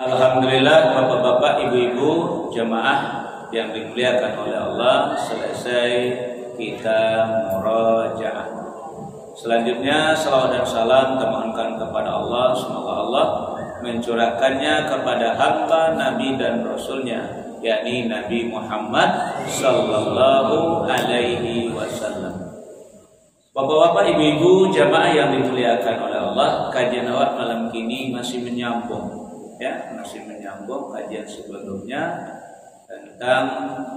Alhamdulillah, bapak-bapak, ibu-ibu, jemaah yang dimuliakan oleh Allah, selesai kita murojaah. Selanjutnya salawat dan salam termohonkan kepada Allah, semoga Allah mencurahkannya kepada hamba Nabi dan Rasulnya, yakni Nabi Muhammad sallallahu alaihi wasallam. Bapak-bapak, ibu-ibu, jamaah yang dimuliakan oleh Allah, kajian awal malam kini masih menyambung, masih menyambung kajian sebelumnya tentang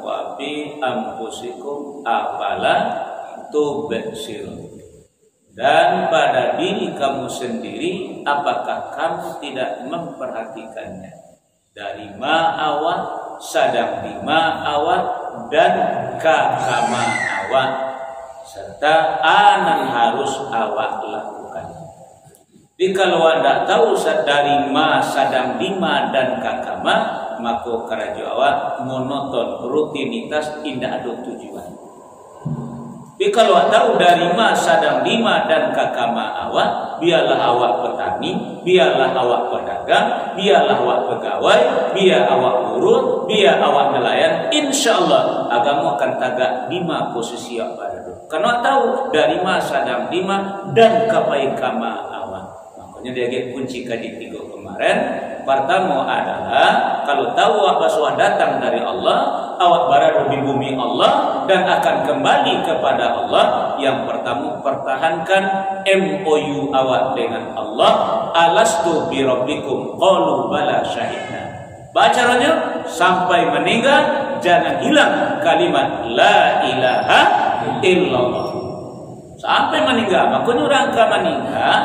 wafi ampusikum afala tubsirun. Dan pada diri kamu sendiri, apakah kamu tidak memperhatikannya? Dari ma'awat, sadang di ma'awat, dan kakama awat, serta anan harus awak lakukan. Jadi kalau anda tahu dari ma, sadang di ma, dan kakama, maka karajo awak monoton, rutinitas, indah ada tujuan. Tapi kalau tahu dari ma, sadang di ma, dan kakama awak, biarlah awak petani, biarlah awak pedagang, biarlah awak pegawai, biar awak buruh, biar awak nelayan, insya Allah agama akan tagak lima posisi yang pada itu. Karena tahu dari ma, sadang di ma, dan kapai kama awak. Makanya dia kunci kaji 3 kemarin. Pertama adalah kalau tahu awak basuh datang dari Allah, awak berada di bumi Allah dan akan kembali kepada Allah. Yang pertama, pertahankan MOU awak dengan Allah. Alastu bi rabbikum qalu bala syahidna. Bacaranya sampai meninggal jangan hilang kalimat la ilaha illallah. Sampai meninggal, makanya orang akan meninggal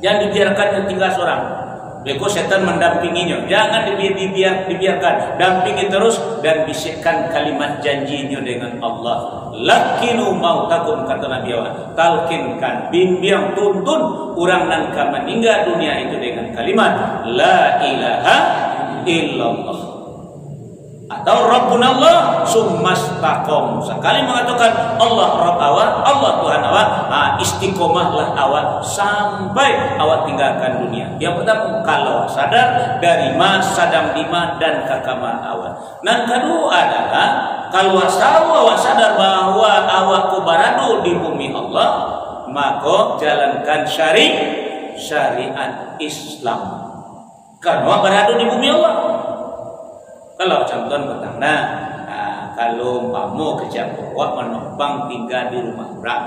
yang dibiarkannya tinggal seorang. Beko setan mendampinginya. Jangan dibiarkan, dampingi terus dan bisikkan kalimat janjinya dengan Allah. Lakinu mautakum, kata Nabi Allah. Talkinkan, bimbing, tuntun orang nangka meninggal dunia itu dengan kalimat la ilaha illallah. Atau Rabbuna Allah summastaqom. Sekali mengatakan Allah Rabb awak, Allah Tuhan awak, istiqomahlah awak sampai awak tinggalkan dunia. Yang pertama, kalau sadar dari ma, sadang lima, dan kakama awak. Dan kedua adalah kalau awak sadar bahwa awak kubaradu di bumi Allah, maka jalankan syariat Islam. Karena beradu di bumi Allah. Kalau contoh petanda, kalau kamu kejauhan, wak menumpang tinggal di rumah orang.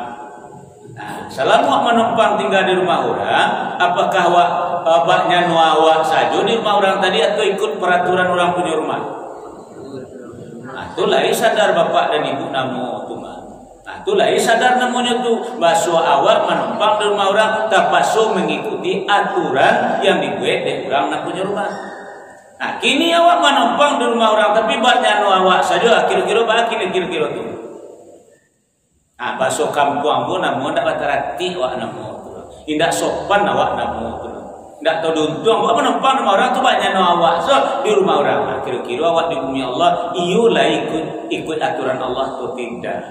Selama menumpang tinggal di rumah orang, apakah wak nuawak saja di rumah orang tadi atau ikut peraturan orang punya rumah? Itulah sadar bapak dan ibu namu tuma. Itulah sadar namanya tu basuh awak menumpang di rumah orang, tapasu mengikuti aturan yang dibuat di orang nak punya rumah. Kini awak menumpang di rumah orang tapi banyak awak saja kira-kira tu. Basuh kampung pun namun tak batarati awak namun tu. Indak sopan awak namun tu. Indak tahu duntung awak menumpang di rumah orang tu banyak awak so di rumah orang. Kira-kira awak di bumi Allah iulah ikut aturan Allah tu tidak.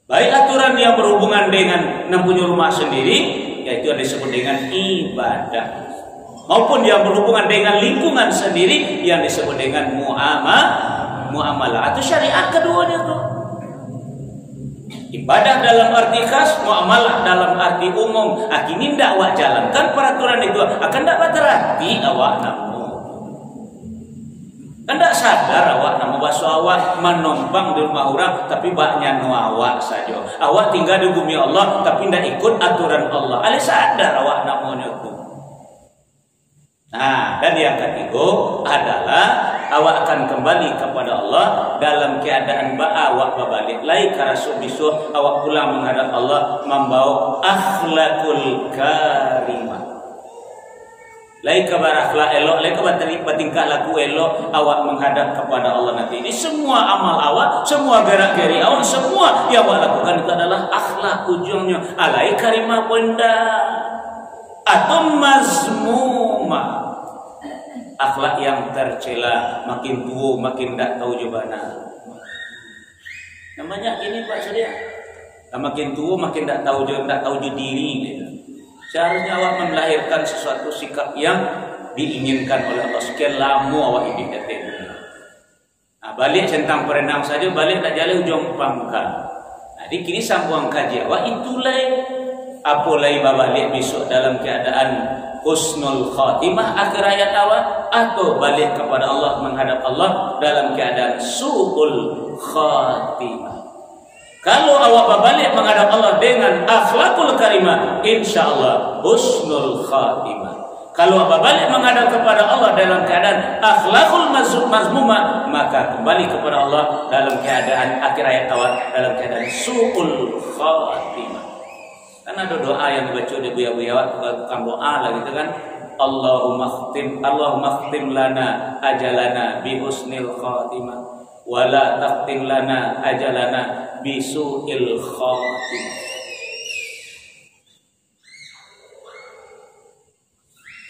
Baik aturan yang berhubungan dengan punya rumah sendiri, yaitu yang disebut dengan ibadah, maupun yang berhubungan dengan lingkungan sendiri yang disebut dengan muamalah atau syariat keduanya itu. Ibadah dalam arti khas, muamalah dalam arti umum. Kini tidak awak jalankan peraturan itu, akan tidak berarti awak namu. Kan tidak sadar awak namu basuh awak menumpang di rumah orang tapi banyak awak saja. Awak tinggal di bumi Allah tapi tidak ikut aturan Allah. Ale sadar awak namunya itu. Dan yang ketiga adalah awak akan kembali kepada Allah dalam keadaan awak berbalik lai karasu bisu awak pulang menghadap Allah membawa akhlakul karimah. Lai kabar akhlak elok, lai kabar tingkah laku elok awak menghadap kepada Allah nanti. Ini semua amal awak, semua gerak-geri awak, semua yang awak lakukan itu adalah akhlak ujungnya. Alai karimah benda atau mazmumah. Akhlak yang tercela, makin tua makin tak tahu jabana. Namanya ini Pak Surya. Makin tua makin tak tahu diri. Seharusnya awak melahirkan sesuatu sikap yang diinginkan oleh Allah. Sekian lama awak hidup di dunia. Nah, balik centang perenang saja, balik tak jalan ujung pangkal. Nah, di kini sambung kaji awak itulah apa lagi balik besok dalam keadaan husnul khatimah akhir hayat awak, atau balik kepada Allah, menghadap Allah dalam keadaan su'ul khatimah. Kalau awak balik menghadap Allah dengan akhlakul karimah, insyaallah husnul khatimah. Kalau awak balik menghadap kepada Allah dalam keadaan akhlakul mazmumah, maka kembali kepada Allah dalam keadaan akhir hayat awak dalam keadaan su'ul khatimah. Kan ada doa yang dibaca oleh buya-buya tukang doa lah gitu kan. Allahumma khtim lana ajalana bi husnil khatimah wa la taqtim lana ajalana bi su'il khatimah.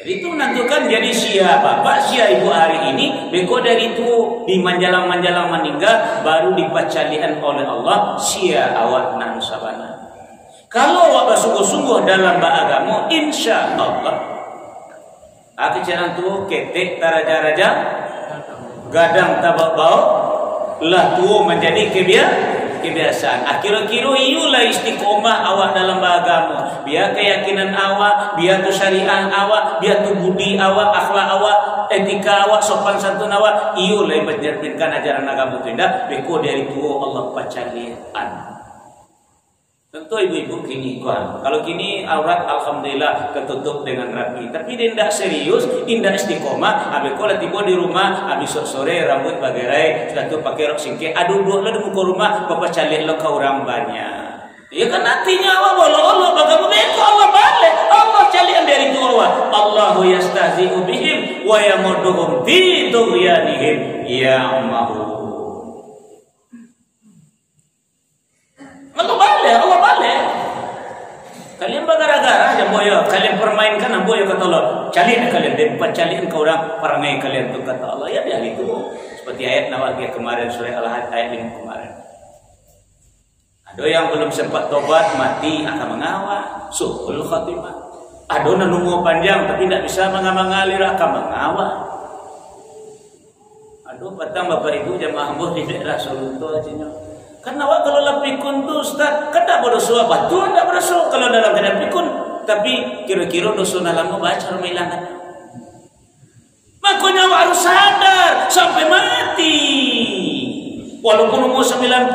Jadi itu menentukan jadi sia bapak, sia ibu hari ini. Beko dari itu di manjalang-manjalang meninggal baru dipacalian oleh Allah sia awak nan sabana. Kalau awak bersungguh-sungguh dalam beragama, insya Allah aku jangan tu ketek taraja-raja gadang tabak bau lah tu menjadi kebiasaan. Akhir-akhir iulah istiqomah awak dalam beragama. Biar keyakinan awak, biar tu syariah awak, biar tu budi awak, akhlak awak, etika awak, sopan santun awak, iulah menjadikan ajaran agama tu indah. Beko dari tu Allah pacalian. Tentu ibu-ibu kini kuat. Kalau kini aurat alhamdulillah ketutup dengan rapi. Tapi dia tidak serius, tidak istiqomah. Habis kalau tiba di rumah, habis sore rambut bagerai, sudah tu pakai rok singkir. Aduh dua lah di muka rumah, bapak calik lo kau orang banyak. Ya kan nantinya awak Allah bagaimana itu Allah balik. Allah calian dari itu awak. Allahu yastahzi'u bihim wa yamuduhum fi tughyanihim ya'mahun. Allah balik. Kalian bagara-gara aja boyo, kalian permainkan boyo kata Allah. Calian kalian dan pacalian ke orang perangai kalian tu kata Allah. Ya dia itu. Seperti ayat Nawawi kemarin surah Al-Ahad ayat 5 kemarin. Ada yang belum sempat tobat mati akan mengawal su'ul khatimah. Ada yang nunggu panjang tapi tidak bisa mengalir akan mengawal. Aduh petang Bapak Ibu jamaah ambuh di daerah Solo tu aja. Karena awak kalau lah pikun tu Ustaz, kan tak berdosa, betul tak berdosa kalau dalam keadaan pikun. Tapi kira-kira dosa dalam baca rumah hilangkan. Makanya awak harus sadar sampai mati. Walaupun umur 90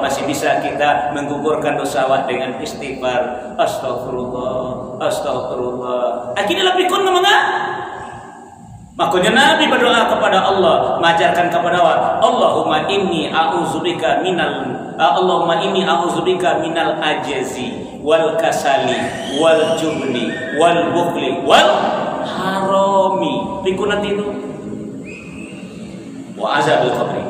masih bisa kita menggugurkan dosa awak dengan istighfar. Astagfirullah, astagfirullah. Akhirnya lah pikun namanya. Makanya Nabi berdoa kepada Allah, mengajarkan kepada Allah, Allahumma inni a'udzubika minal ajzi wal kasali wal jubni wal bukhli wal harami. Pikun nanti itu. Wa azabil qabri.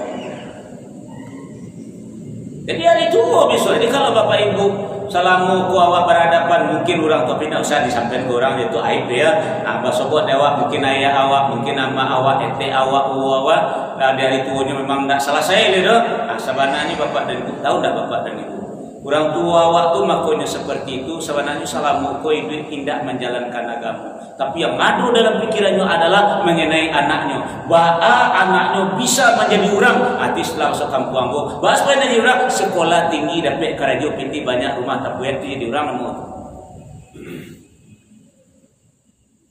Jadi hari itu besok. Jadi kalau Bapak Ibu salamu ku awak berhadapan, mungkin orang tu tidak usah disampaikan ke orang, itu aib dia. Nah, basobot awak, mungkin ayah awak, mungkin nama awak, ete awak, awak. Nah, dari tuanya memang tidak salah saya dia. Nah, sebenarnya Bapak dan Ibu tahu tak Bapak dan Ibu? Orang tua awak tu makanya seperti itu. Sebenarnya salamu ku itu tidak menjalankan agama. Tapi yang ada dalam pikirannya adalah mengenai anaknya. Bahwa anaknya bisa menjadi orang. Hati setelah masuk kampung aku. Bahwa supaya jadi orang sekolah tinggi dapat kerja pinti banyak rumah tak boleh jadi orang namun.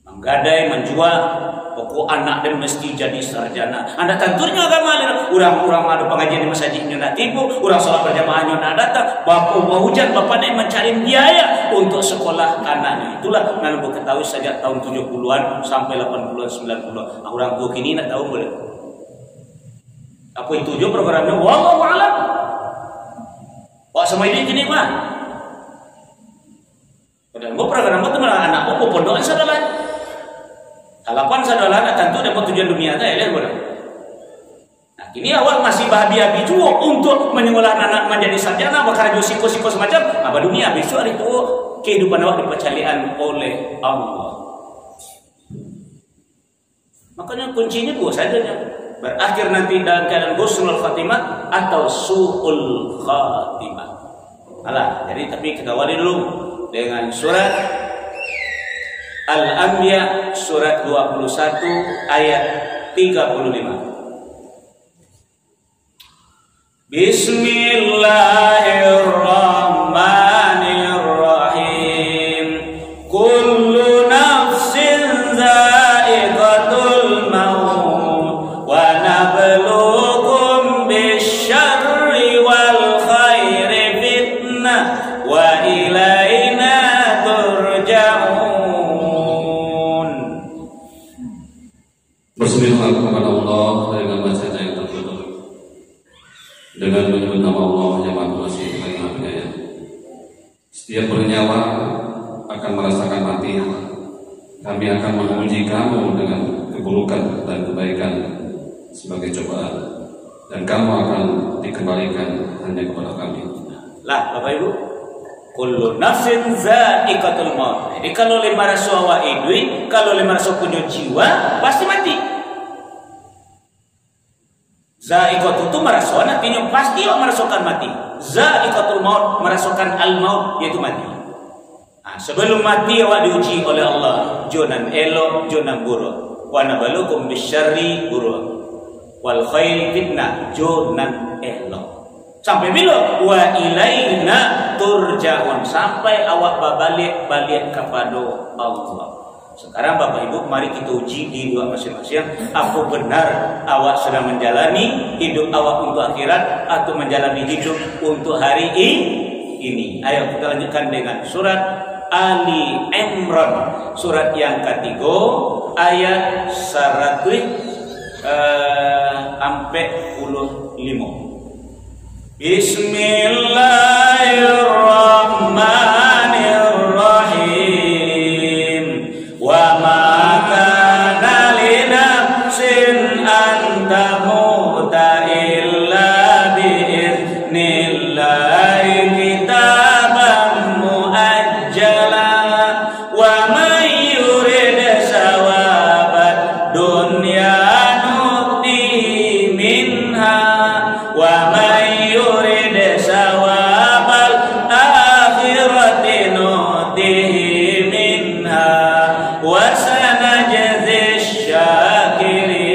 Menggadai menjual. Pokok anak dan mesti jadi sarjana. Anda tentunya agama orang-orang ada pengajian di masjidnya nak tipu, orang sholat berjamaahnya nak datang. Bapak mau hujan, bapak nak mencari biaya untuk sekolah anaknya. Itulah yang boleh ketahui sejak tahun 70-an sampai 80-an 90-an. Nah, orang tua kini nak tahu boleh. Apa itu juga programnya? Wallahu a'lam. Wah sama ini kini mah. Dan gua program itu malah anak gua pondokan sadalan. Halapan sadalah tentu dapat tujuan dunia tak ya boleh. Nah, ini awak masih bahagia juga untuk menyekolah anak menjadi sarjana, bakal siko-siko semacam apa dunia besok hari itu kehidupan awak dipercalian oleh Allah. Makanya kuncinya dua saja, berakhir nanti dalam keadaan husnul khatimah atau su'ul khatimah. Alah, jadi tapi kita awali dulu dengan surat Al-Anbiya surat 21 ayat 35. Bismillahirrahmanirrahim. Kullu nafsin za'iqatul maut wa nabluukum bisyarri wal khairi fitnah wa ilaina turja'un. Bismillah kepada Allah dengan bahasa yang tertutup. Dengan menyebut nama Allah yang Maha Pengasih lagi Maha Penyayang. Setiap bernyawa akan merasakan mati. Kami akan menguji kamu dengan keburukan dan kebaikan sebagai cobaan, dan kamu akan dikembalikan hanya kepada kami. Lah Bapak Ibu, kullu nafsin za'iqatul maut. Jadi kalau lima rasu awak idui, kalau lima rasu punya jiwa pasti mati. Za'iqatu itu merasakan, artinya pasti orang merasakan mati. Za'iqatul maut, merasakan al-maut, yaitu mati. Nah, sebelum mati awak diuji oleh Allah, jonan elok, jonan buruk. Wa nabalukum bisyarri buruk, wal khairi fitnah, jonan elok. Sampai bila? Wa ilaina turja'un, sampai awak balik kepada Allah. Sekarang Bapak Ibu, mari kita uji di dua masing-masing. Apa benar awak sedang menjalani hidup awak untuk akhirat atau menjalani hidup untuk hari ini? Ayo kita lanjutkan dengan surat Ali Imran, surat yang ketiga, ayat 145. Bismillahirrahmanirrahim. Wa ma kana li nafsin an tamuta illa bi idznillah kitaban muajjala wa man yurid sawabad dunya nu'tihi minha wa man yurid sawabal akhirati nu'tihi minha wa sanajzi syakirin.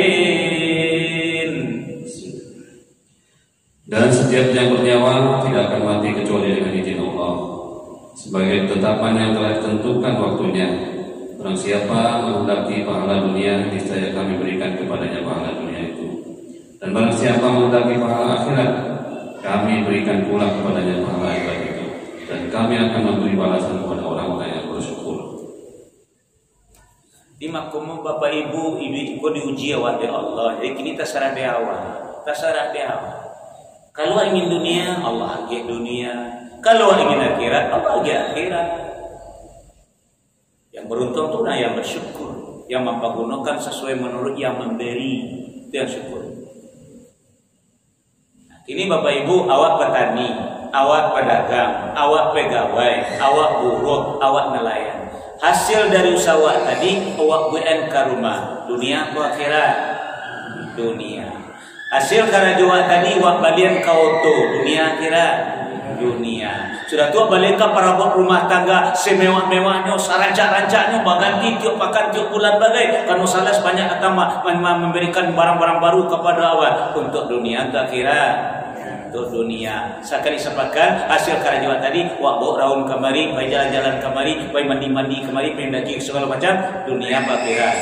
Dan setiap yang bernyawa tidak akan mati kecuali dengan izin Allah, sebagai ketetapan yang telah ditentukan waktunya. Barang siapa menghendaki pahala dunia, niscaya kami berikan kepadanya pahala dunia itu. Dan barang siapa menghendaki pahala akhirat, kami berikan pula kepadanya pahala akhirat itu. Dan kami akan memberi balasan kepada orang-orang yang bersyukur. Di makom Bapak Ibu diuji oleh Allah. Jadi kini terserah dia awal. Kalau ingin dunia, Allah agih dunia. Kalau ingin akhirat, Allah agih akhirat. Yang beruntung itu yang bersyukur, yang mempergunakan sesuai menurut yang memberi, itu yang syukur. Nah, ini Bapak Ibu, awak petani, awak pedagang, awak pegawai, awak buruh, awak nelayan. Hasil dari usaha tadi awak buat ke rumah, dunia atau akhirat? Dunia. Hasil karena jawab tadi awak balian ke auto, dunia akhirat? Dunia. Sudah tua balik ke perabot rumah tangga semewah-mewahnya, sarancak-rancaknya, baganti tiap pakan tiap bulan bagai. Karena salah sebanyak atama memberikan barang-barang baru kepada awak untuk dunia atau akhirat? Untuk dunia. Sekali sepakan hasil kerajaan tadi, wak bawa raun kemari, bayi jalan-jalan kemari, bayi mandi-mandi kemari, pendaki segala macam, dunia akhirat.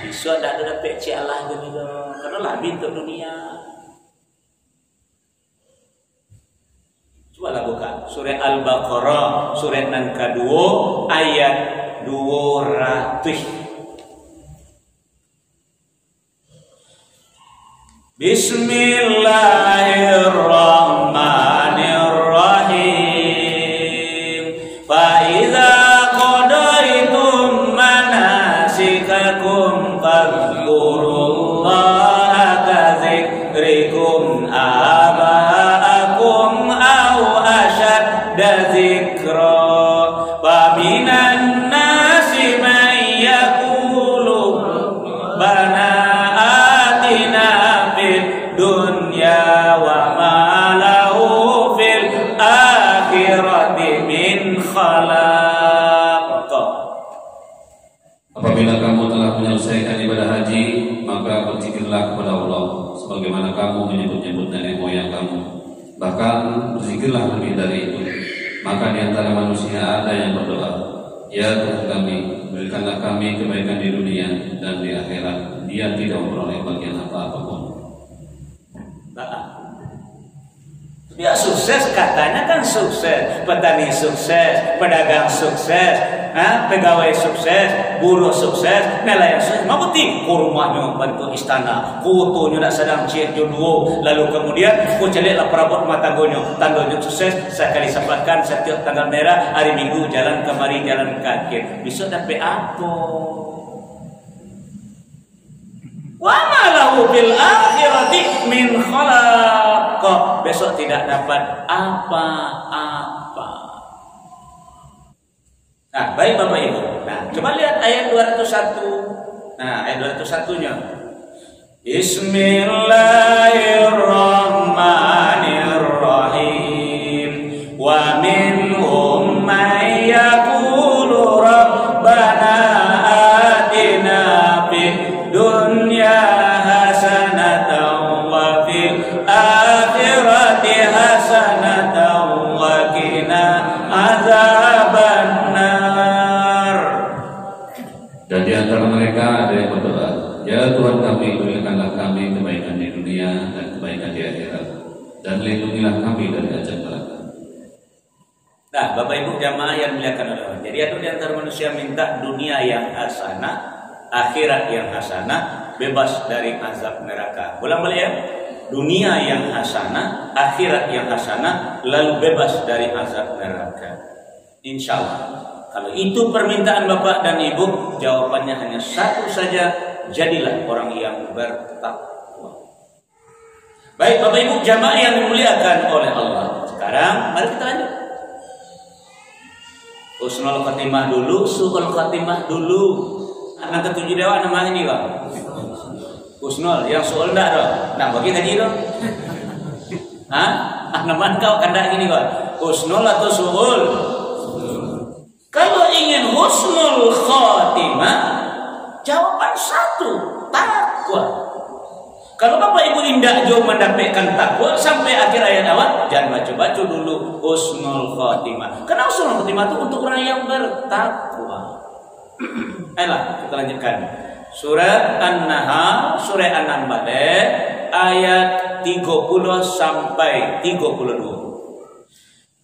Bisa dah ada pecah Allah gitu, karena lebih untuk dunia. Coba lah buka surah Al-Baqarah, surah yang kedua, ayat 200. Bismillahirrahmanirrahim. Fa idza qadaytum manasikakum fadhkurullaha ka dzikrikum aba'akum aw ashadda dzikra. Fa minan nasi man yaqulu bana dunya wa ma lahu fil akhirati min khalaq. telah menyelesaikan ibadah haji, maka berzikirlah kepada Allah sebagaimana kamu menyebut-nyebut nenek moyang kamu. Bahkan berzikirlah lebih dari itu. Maka di antara manusia ada yang berdoa, ya Tuhan kami, berikanlah kami kebaikan di dunia dan di akhirat. Dia tidak memperoleh bagian apa-apapun. Ya sukses, katanya kan sukses, petani sukses, pedagang sukses, pegawai sukses, buruh sukses, nelayan sukses. Mau bukti? Kurmanya bentuk istana, kutunya nak sedang ciek jodoh, lalu kemudian ku celiklah perabot mata tanggonya sukses. Sekali sampaikan setiap tanggal merah, hari Minggu jalan kemari jalan kaki. Besok dapat apa? Wa ma lahu bil akhirati min khalaq. Besok tidak dapat apa-apa. Nah, baik Bapak Ibu. Nah, coba lihat ayat 201. Nah, ayat 201-nya. Bismillahirrahmanirrahim. Wa minhum may yaqulu rabbana atina fid dunya hasanatan wa fil akhirati hasanatan wa qina azabannar. Dan di antara mereka ada yang berdoa, ya Tuhan kami, berikanlah kami kebaikan di dunia dan kebaikan di akhirat, dan lindungilah kami dari azab neraka. Nah, Bapak Ibu jamaah yang dimuliakan oleh Allah. Jadi ada di antara manusia minta dunia yang hasanah, akhirat yang hasanah, bebas dari azab neraka. Ulang balik ya. Dunia yang hasanah, akhirat yang hasanah, lalu bebas dari azab neraka. Insya Allah. Kalau itu permintaan Bapak dan Ibu, jawabannya hanya satu saja, jadilah orang yang bertakwa. Baik Bapak Ibu jamaah yang dimuliakan oleh Allah. Sekarang mari kita lanjut. Husnul khatimah dulu, su'ul khatimah dulu. Anak ketujuh dewa nama ini Bang. Husnul, yang su'ul enggak dong. Nah, bagi haji dong. Hah? Nama kau kandak gini Bang. Husnul atau su'ul? Kalau ingin husnul khatimah, jawaban satu, takwa. Kalau Bapak Ibu indah jauh mendapatkan takwa sampai akhir ayat awal, jangan baca-baca dulu husnul khatimah. Karena husnul khatimah itu untuk orang yang bertakwa. Ayolah kita lanjutkan. Surat An-Nahl, surah An-Nahl ayat 30 sampai 32.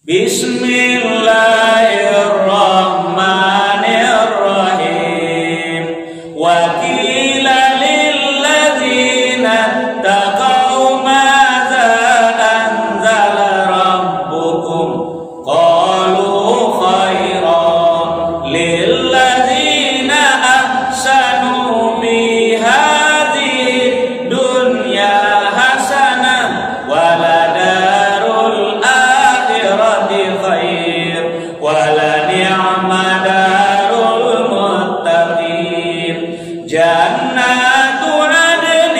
Bismillahirrahmanirrahim. Wa qila lil ladzina taqaw madza anzala rabbukum qalu khairan lil ladzina ahsanu fi hadhihi dunya hasanah wa la darul akhirati khair wa la ni'ma darul muttaqin jannatu adnin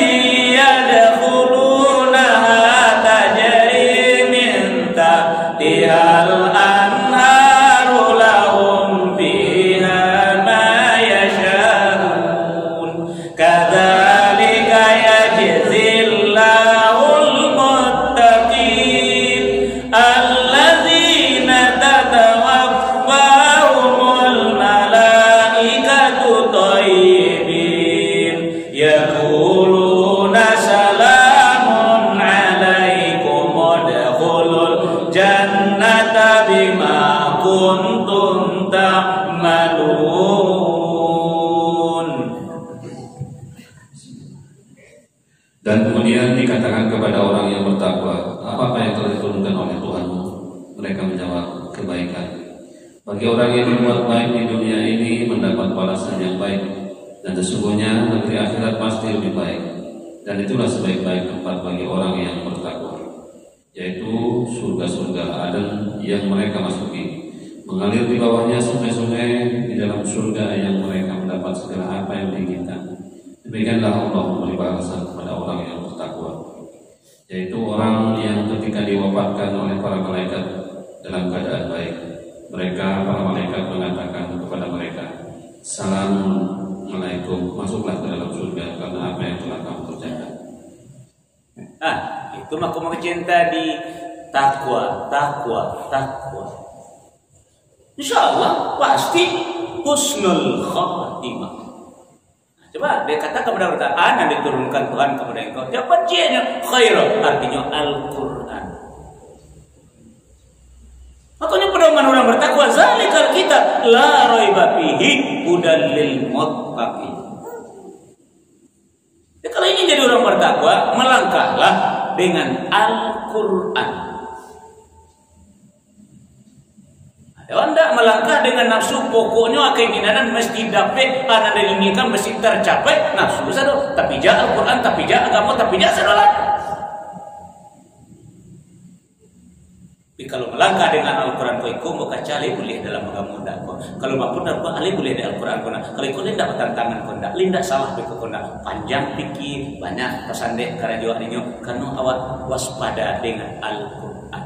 yadkhulunaha tajri min tahtihal anharu lahum fiha ma yasha'un kadzalika yajzillahul muttaqin alladzina tatawaffahumul malaikatu thayyibin yaquluna salamun alaikum udkhulul jannata bima kuntum ta'malun. Dan kemudian dikatakan kepada orang yang bertakwa, apa yang telah diturunkan oleh Tuhanmu? Mereka menjawab, kebaikan. Bagi orang yang berbuat baik di dunia ini mendapat balasan yang baik, dan sesungguhnya negeri akhirat pasti lebih baik. Dan itulah sebaik-baik tempat bagi orang yang bertakwa, yaitu surga-surga Aden yang mereka masuki, mengalir di bawahnya sungai-sungai di dalam surga yang mereka mendapat segala apa yang diinginkan. Demikianlah Allah memberi balasan kepada orang yang bertakwa, yaitu orang yang ketika diwafatkan oleh para malaikat dalam keadaan baik, mereka para malaikat mengatakan kepada mereka, salamun Assalamualaikum, masuklah ke dalam surga karena apa yang telah kamu kerjakan. Itu maka cinta di takwa. Insya Allah pasti husnul khatimah. Coba dia kata kepada mereka, yang diturunkan Tuhan kepada engkau. Jawaban C-nya khairah, artinya Al-Quran. Makanya pedoman orang bertakwa, zalikal kitab la raiba fihi hudal lil muttaqin. Ya, kalau ingin jadi orang bertakwa, melangkahlah dengan Al-Quran. Kalau anda melangkah dengan nafsu, pokoknya keinginan mesti dapat, anak diinginkan mesti tercapai, nafsu satu. Tapi jangan Al-Quran, tapi jangan agama, tapi jangan salah. Tapi kalau melangkah dengan Al-Quran kau maka cari boleh dalam agama anda. Kalau maupun dapat alih boleh di Al-Quran kau. Kalau kau tidak tantangan kau tidak, lindak salah beku kau. Panjang pikir, banyak pesan dek karena jawab ini, karena awak waspada dengan Al-Quran.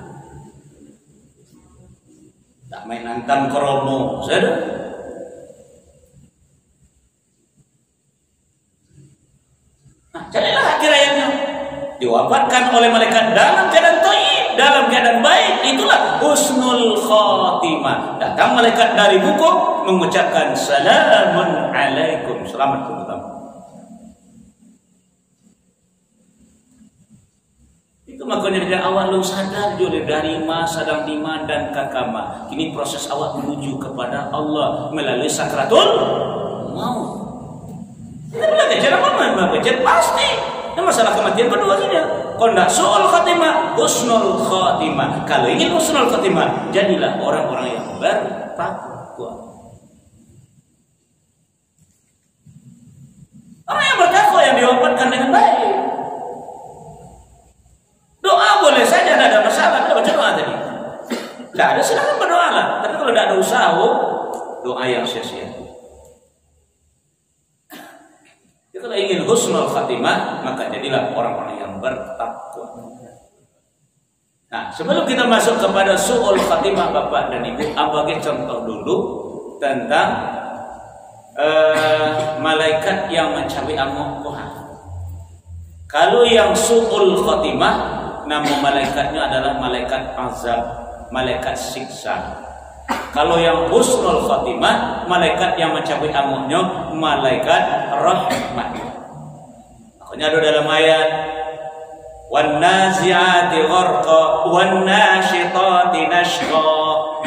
Tak main antam kromo, sudah. Carilah akhir ayatnya. Diwafatkan oleh malaikat dalam keadaan thayyib, dalam keadaan baik. Itulah husnul khatimah. Datang malaikat dari buku mengucapkan salamun alaikum, selamat untuk kamu. Itu makanya dari awal lu sadar juga dari sadang iman dan kakama. Kini proses awak menuju kepada Allah melalui sakratul maut. Kita belajar cara membaca pasti. Ini masalah kematian kedua saja. Kalau tidak soal khatimah, husnul khatimah. Kalau ingin husnul khatimah, jadilah orang-orang yang bertakwa. Orang yang bertakwa yang diwafatkan dengan baik. Doa boleh saja, tidak ada masalah. Kita baca doa tadi. Tidak ada, silakan berdoa lah. Tapi kalau tidak ada usaha, doa yang sia-sia. Kalau ingin husnul khatimah, maka jadilah orang-orang yang bertakwa. Nah, sebelum kita masuk kepada su'ul khatimah Bapak dan Ibu, bagi contoh dulu tentang malaikat yang mencabik amuk Tuhan. Kalau yang su'ul khatimah, nama malaikatnya adalah malaikat azab, malaikat siksa. Kalau yang husnul khatimah, malaikat yang mencabut amuknya, malaikat rahmat. Makanya ada dalam ayat wan nazi'ati gharqa wan nasyitati nashqa.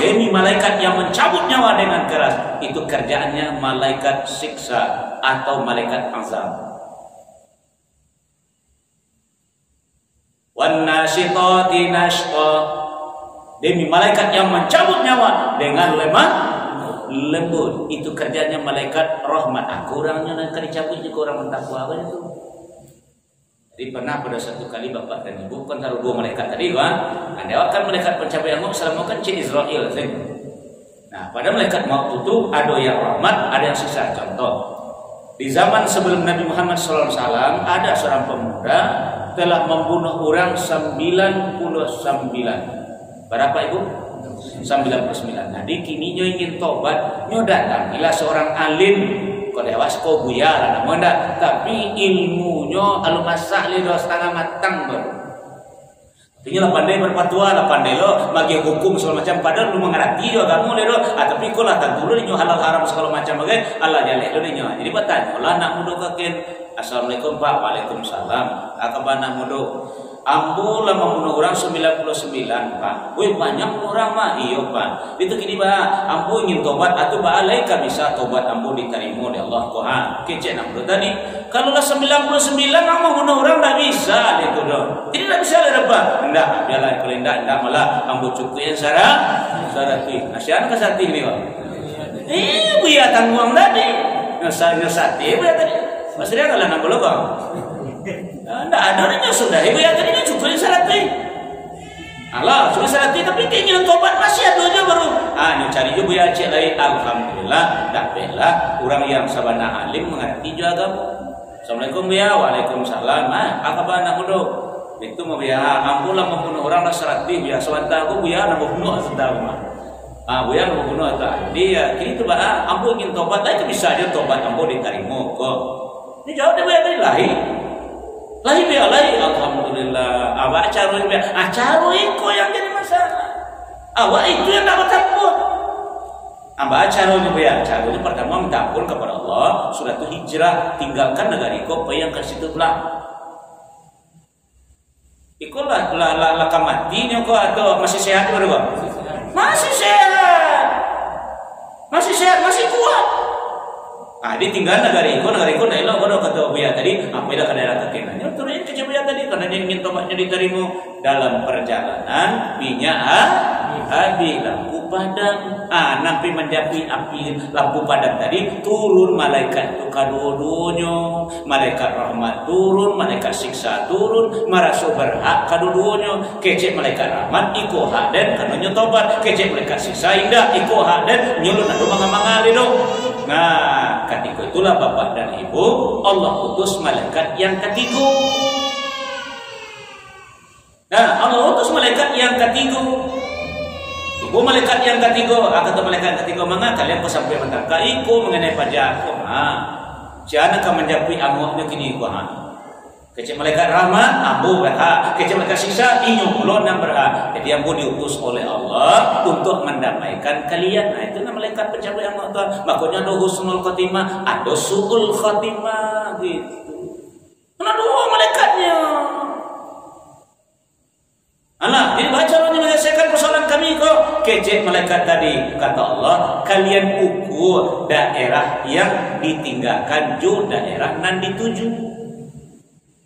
Ini malaikat yang mencabut nyawa dengan keras. Itu kerjaannya malaikat siksa atau malaikat azab. Wan nasyitati nashqa, demi malaikat yang mencabut nyawa dengan lemah lembut. Itu kerjanya malaikat rahmat. Kurangnya nak dicabut juga orang bertakwa apa itu. Jadi pernah pada satu kali Bapak dan Ibu kan taruh dua malaikat tadi kan. Ada kan malaikat pencabut nyawa selamatkan cik Israel. Nah, pada malaikat maut itu ada yang rahmat, ada yang siksa. Contoh, di zaman sebelum Nabi Muhammad SAW ada seorang pemuda telah membunuh orang 99. Berapa Ibu? 99. Nah, kini nyo ingin tobat, nyo datang bila seorang alim kau dewas kau buya lah namanya, tapi ilmunya alumasak lido setengah matang baru. Artinya lah pandai berfatwa, lah pandai lo bagi hukum segala macam. Padahal lu mengerti juga kamu lido, tapi kau lah tak dulu nyo halal haram segala macam bagai Allah jaleh lo nyo. Jadi bertanya lah nak mudo kakin. Assalamualaikum Pak. Waalaikumsalam. Akabana mudo. Ambo lah membunuh orang 99 Pak. Wih banyak orang mah. Iya Pak. Itu gini Pak. Ambo ingin tobat atau Pak alaika bisa tobat ambo diterima oleh Allah Tuhan. Kece nak mudo tadi. Kalau lah 99 ambo bunuh orang tak bisa itu dong. Ini tak bisa lah Pak. Enggak. Biarlah kalau enggak malah ambo cukup yang sarati. Nasihat ke sarati ni Pak. Buya tangguang tadi. Nasati buya tadi. Maksudnya kalau nak boleh Bang. Tidak ada orangnya sudah ibu ya tadinya cukup syaratnya Allah sudah syaratnya tapi keinginan tobat masih ada aja baru ini cari juga ya cek lagi alhamdulillah tak bela orang yang sabana alim mengerti juga agama. Assalamualaikum ya. Waalaikumsalam. Apa anak muda itu mau ya ampulah membunuh orang lah syaratnya biasa wanta aku ya nak membunuh sedang Buya mau bunuh dia gitu bah. Ambo ingin tobat, itu bisa aja tobat ambo diterima kok. Ini jawab dia tadi lahi biar lahi. Alhamdulillah. Awak acara biar acara itu yang jadi masalah. Awak itu yang dapat takut. Amba acaranya biar acaranya pertama mendapun kepada Allah. Sudah itu hijrah, tinggalkan negara iko yang ke situ belah. Iko lah matinya kok atau masih sehat baru kok? Masih sehat, masih kuat. Ditinggal negara iko dah elok bodoh kata Buya tadi. Apabila ke daerah kekenannya, turunin ke Buya tadi karena dia ingin tobatnya diterima dalam perjalanan minyak habis lampu padam. Nampi menjapi api lampu padam tadi turun malaikat itu kadua-duanya, malaikat rahmat turun, malaikat siksa turun, marasu berhak kadua-duanya. Kecek malaikat rahmat iko hak dan karena tobat, kecek malaikat siksa indah iko hak dan nyulun adu mangali dong. Nah, ketika itulah bapak dan ibu, Allah utus malaikat yang ketiga. Nah, Allah utus malaikat yang ketiga. Ibu malaikat yang ketiga, kata malaikat ketiga mana kalian kau sampai mentaka iku mengenai pajak. Jangan kau menjapui amoknya kini iku Kecil malaikat rahmat, ambo berhak. Kecil malaikat siksa, inyo ulon yang berhak. Jadi ambo diutus oleh Allah untuk mendamaikan kalian. Nah itu malaikat pencabut yang Allah. Makanya ada husnul khotimah, ada su'ul khotimah gitu. Mana dua malaikatnya? Alah, jadi baca menyelesaikan persoalan kami kok. Kecil malaikat tadi kata Allah, kalian ukur daerah yang ditinggalkan jo daerah nan dituju.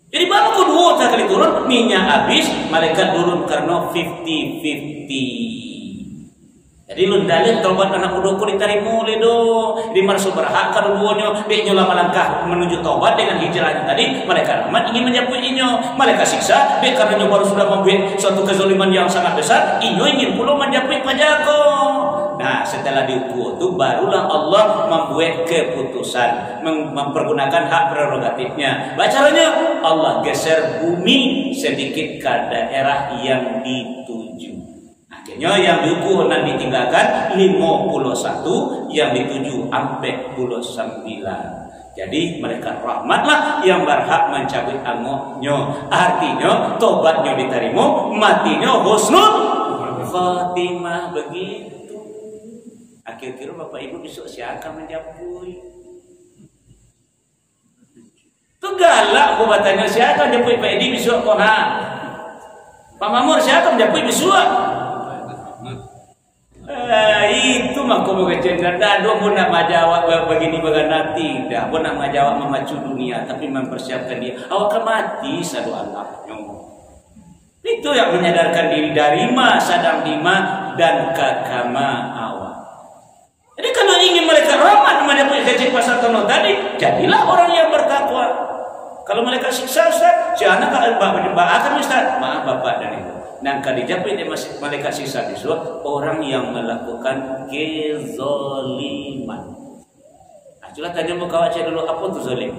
Jadi baru kedua kali turun minyak habis, malaikat turun karena 50-50. Jadi lu dalil tobat anak mudaku diterima oleh do. Di marsu berhak keduanya dia nyola melangkah menuju tobat dengan hijrahnya tadi. Malaikat rahmat ingin menjapui inyo. Malaikat siksa dia karena baru sudah membuat suatu kezaliman yang sangat besar, inyo ingin pula menjapui pajako. Nah, setelah diukur itu barulah Allah membuat keputusan mempergunakan hak prerogatifnya. Caranya Allah geser bumi sedikit ke daerah yang dituju. Akhirnya yang diukur dan ditinggalkan 51, yang dituju 49. Jadi mereka rahmatlah yang berhak mencabut amoknya. Artinya tobatnya diterima, matinya husnul khotimah begitu. Akhir-akhir bapak ibu besok siapa menjapui? Itu galak gua bertanya siapa menjapui Pak Edi besok kok Pak Mamur siapa menjapui besok? Itu mah kau mau kecendar. Dado pun nak menjawab begini bagana tidak. Pun nak menjawab memacu dunia, tapi mempersiapkan dia. Awak mati satu anaknya. Itu yang menyadarkan diri dari sadang lima dan kakama awak. Jadi kalau ingin mereka rahmat menjadi kecil pasal tono tadi, jadilah orang yang bertakwa. Kalau mereka siksa Ustaz, jangan akan Ustaz. Maaf Bapak dan Ibu. Dan kalau dijapui malaikat siksa itu orang yang melakukan kezaliman. Itulah tanya muka baca dulu apa itu zalim.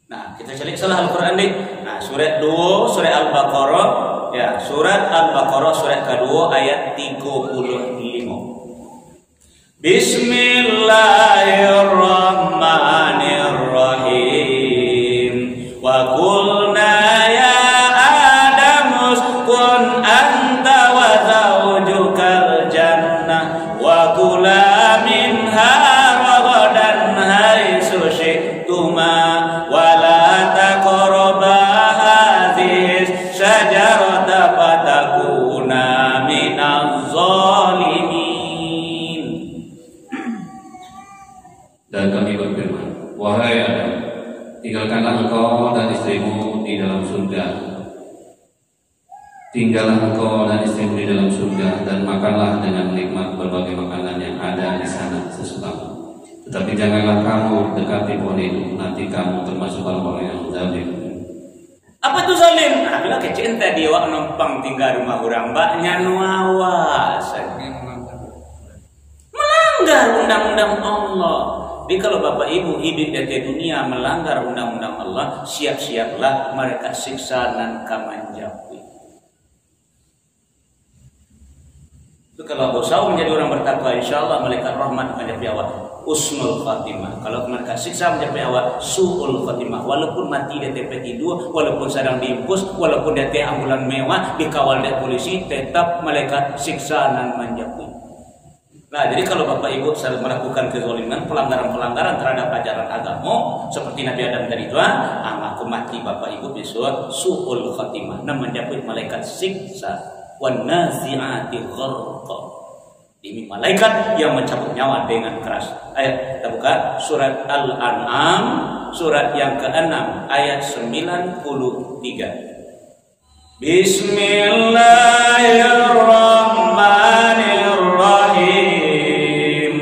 Nah, kita cari salah Al-Qur'an nih. Nah, surat 2, surat Al-Baqarah. Ya, surat Al-Baqarah surat kedua ayat 35. Bismillahirrahmanirrahim. Wa qulna ya Adam uskun anta wa zawjukal jannah wa kula minha ragadan haitsu syi'tuma wa la taqraba hadhihi syajarata fatakuna minaz zalimin. Dan kami berfirman, wahai Adam, tinggalkanlah engkau dan istrimu di dalam surga. Tinggallah engkau dan istrimu di dalam surga dan makanlah dengan nikmat berbagai makanan yang ada di sana sesuka. Tetapi janganlah kamu dekati pohon itu, nanti kamu termasuk orang yang zalim. Apa itu zalim? Nah, bila kecil tadi wak numpang tinggal rumah orang mbaknya nuawas. Melanggar undang-undang Allah. Jadi kalau bapak ibu hidup di dunia melanggar undang-undang Allah, siap-siaplah mereka siksa dan kamanjapi. Itu kalau berusaha menjadi orang bertakwa, insya Allah malaikat rahmat menjapai awak usnul khatimah. Kalau malaikat siksa menjapai awak su'ul khatimah. Walaupun mati dia TP tidur, walaupun sedang diimpus, walaupun dia teh ambulan mewah, dikawal oleh polisi, tetap malaikat siksa nan menjapai. Nah, jadi kalau Bapak Ibu melakukan kezaliman, pelanggaran-pelanggaran terhadap ajaran agama seperti Nabi Adam tadi itu, maka mati Bapak Ibu besok su'ul khatimah, nah menjapai malaikat siksa, wan nazi'ati gharqa. Ini malaikat yang mencabut nyawa dengan keras. Ayat kita buka surat Al-An'am, surat yang ke-6 ayat 93. Bismillahirrahmanirrahim.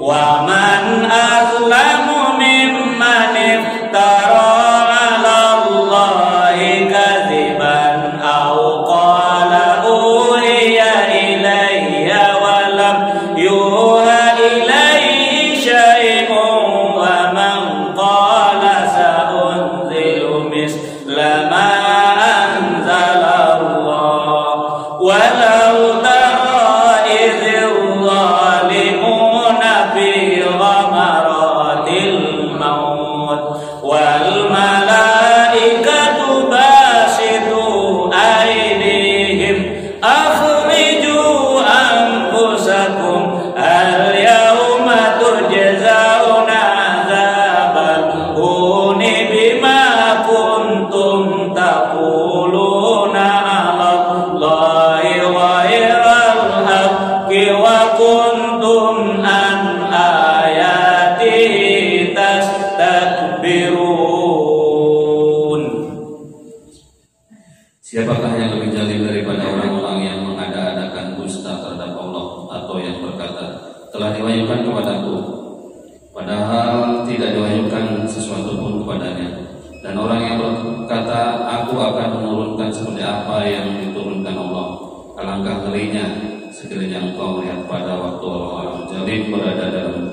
Wa man azlamu mimman iftara 'ala Allahi kadziban aw qala uhiya ilayya wa lam yuha ilayhi syai'un wa man qala sa'unzilu misla ma anzala Allah walau tara idzil zalimuna fi ghamaratil maut wal malaikatu basitu aydihim akhriju anfusakum al yawma turjazawna adzabal huni bima kuntum taquluna 'ala Allahi ghairal haqqi wa kuntum an ayatihi tastakbirun. Siapakah yang lebih zalim daripada orang-orang yang mengada-adakan dusta terhadap Allah atau yang berkata telah diwahyukan kepadaku padahal tidak diwahyukan sesuatu pun kepadanya, dan orang yang berkata aku akan menurunkan seperti apa yang diturunkan Allah. Alangkah ngerinya sekiranya engkau melihat pada waktu orang-orang zalim berada dalam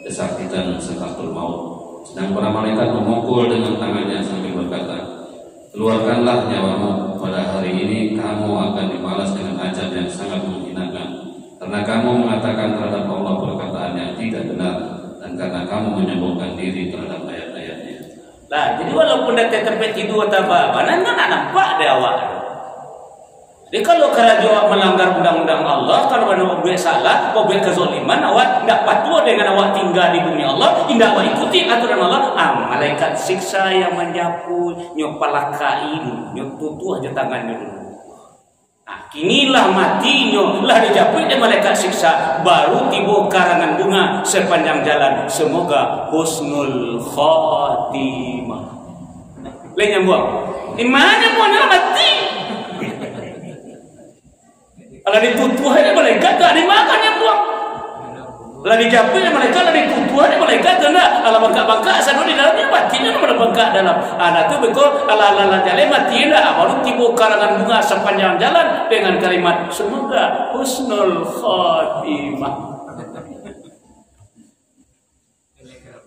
kesakitan sakaratul maut, sedang para malaikat memukul dengan tangannya sambil berkata, keluarkanlah nyawamu, pada hari ini kamu akan dibalas dengan azab yang sangat menghinakan, karena kamu mengatakan terhadap Allah perkataan yang tidak benar, dan karena kamu menyombongkan diri terhadap ayat-ayatnya. Nah, jadi walaupun dia terpeti dua tabah, mana nampak dia awak. Jadi kalau kerajaan melanggar undang-undang Allah, kalau mana buat salah, buat kezaliman, awak tidak patuh dengan awak tinggal di bumi Allah, tidak awak ikuti aturan Allah, malaikat siksa yang menyapu, nyok palakai dulu, nyok tutuh aja tangannya dulu. Nah, kinilah matinya, lah dijapui oleh malaikat siksa, baru tiba karangan bunga sepanjang jalan. Semoga husnul khatimah. Lainnya buang. Di mana buangnya mati? Kalau ditutuh aja malaikat tak dimakan yang buang. Kalau dijapui oleh malaikat, kalau ditutuh aja malaikat tak. Kalau bangka-bangka asal di dalamnya mati, nak mana bangka dalam. Anak tu betul. Ala jalan mati dah. Baru tiba karangan bunga sepanjang jalan dengan kalimat semoga husnul khatimah.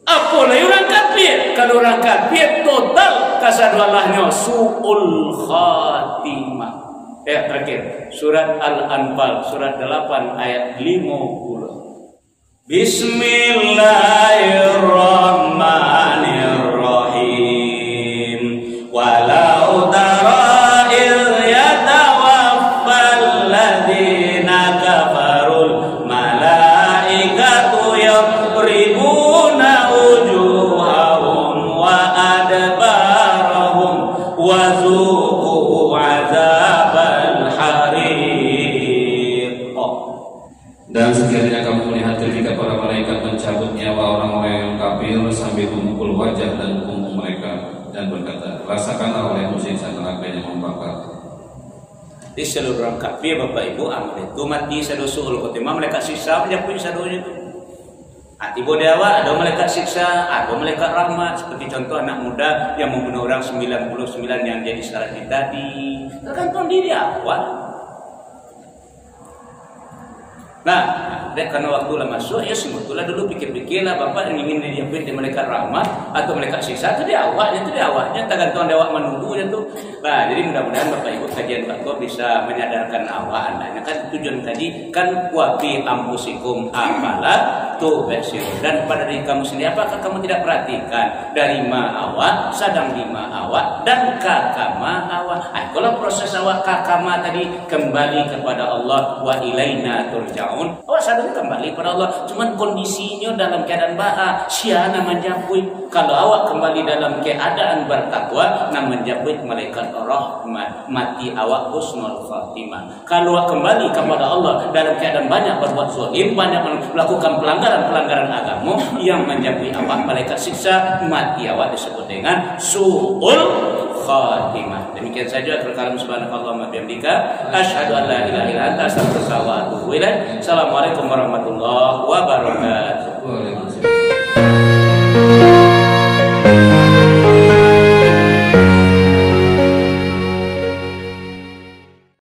Apalagi orang kafir. Kalau orang kafir total kasadualahnya su'ul khatimah. Terakhir surat Al-Anfal surat 8 ayat 50. Bismillahirrahmanirrahim. Walau tara idh yatawaffal ladzina kafarul malaikatu yadribuna wujuhahum wa adbarahum wa zuqu azabal harir. Dan sekiranya kamu melihat ketika para malaikat mencabut nyawa orang-orang yang kafir sambil memukul wajah dan punggung mereka dan berkata, rasakanlah olehmu siksa neraka yang membakar. Di seluruh orang kafir Bapak Ibu itu mati sadosul khotimah, mereka siksa menjapui sadonya itu. Tiba dewa ada malaikat siksa, ada malaikat rahmat. Seperti contoh anak muda yang membunuh orang 99 yang jadi syarat tadi, tergantung diri awak. Nah, dek karena waktu lah masuk ya sebetulnya dulu pikir-pikirlah bapak ingin dijemput di mereka rahmat atau mereka siksa itu di awalnya tergantung awak menunggunya tuh. Nah jadi mudah-mudahan bapak ibu kajian bakko bisa menyadarkan awak andanya kan tujuan tadi kan wafi ampusikum apalah tuh besir dan pada diri kamu sendiri apakah kamu tidak perhatikan dari ma awak sadang lima awak dan kakama awak. Kalau proses awak kakama tadi kembali kepada Allah wa ilaina turja'un. Awak sadar kembali kepada Allah. Cuman kondisinya dalam keadaan baha siana menjapui. Kalau awak kembali dalam keadaan bertakwa na menjapui malaikat rahmat mati awak husnul khatimah. Kalau awak kembali kepada Allah dalam keadaan banyak berbuat zalim, banyak melakukan pelanggaran agama yang menjapui awak malaikat siksa mati awak disebut dengan su'ul khatimah. Demikian saja perkara subhanakallahumma bihamdika asyhadu an la ilaha illa anta astaghfiruka wa atubu ilaik. Assalamualaikum warahmatullahi wabarakatuh.